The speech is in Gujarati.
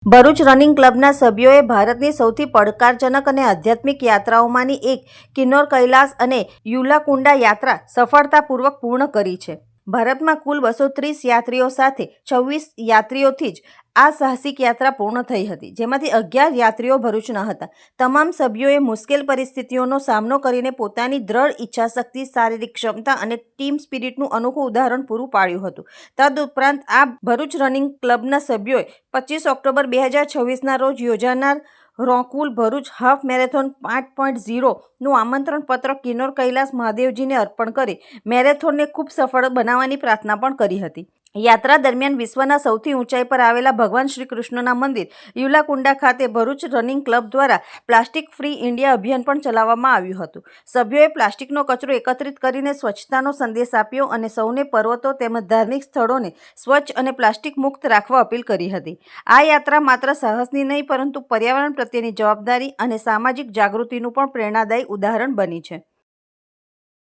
ભરૂચ રનિંગ ક્લબના સભ્યોએ ભારતની સૌથી પડકારજનક અને આધ્યાત્મિક યાત્રાઓમાંની એક કિન્નોર કૈલાસ અને યુલાકુંડા યાત્રા સફળતાપૂર્વક પૂર્ણ કરી છે. ભારતમાં કુલ 230 યાત્રીઓ સાથે 26 યાત્રીઓથી જ આ સાહસિક યાત્રા પૂર્ણ થઈ હતી, જેમાંથી 11 યાત્રીઓ ભરૂચના હતા. તમામ સભ્યોએ મુશ્કેલ પરિસ્થિતિઓનો સામનો કરીને પોતાની દ્રઢ ઈચ્છાશક્તિ, શારીરિક ક્ષમતા અને ટીમ સ્પિરિટનું અનોખું ઉદાહરણ પૂરું પાડ્યું હતું. તદુપરાંત આ ભરૂચ રનિંગ ક્લબના સભ્યોએ 25 ઓક્ટોબર 2026ના રોજ યોજાનાર રોકુલ ભરૂચ હાફ મેરેથોન 5.0નું આમંત્રણ પત્ર કિન્નોર કૈલાસ મહાદેવજીને અર્પણ કરી મેરેથોનને ખૂબ સફળ બનાવવાની પ્રાર્થના પણ કરી હતી. યાત્રા દરમિયાન વિશ્વના સૌથી ઊંચાઈ પર આવેલા ભગવાન શ્રી કૃષ્ણના મંદિર યુલાકુંડા ખાતે ભરૂચ રનિંગ ક્લબ દ્વારા પ્લાસ્ટિક ફ્રી ઇન્ડિયા અભિયાન પણ ચલાવવામાં આવ્યું હતું. સભ્યોએ પ્લાસ્ટિકનો કચરો એકત્રિત કરીને સ્વચ્છતાનો સંદેશ આપ્યો અને સૌને પર્વતો તેમજ ધાર્મિક સ્થળોને સ્વચ્છ અને પ્લાસ્ટિક મુક્ત રાખવા અપીલ કરી હતી. આ યાત્રા માત્ર સાહસની નહીં પરંતુ પર્યાવરણ પ્રત્યેની જવાબદારી અને સામાજિક જાગૃતિનું પણ પ્રેરણાદાયી ઉદાહરણ બની છે.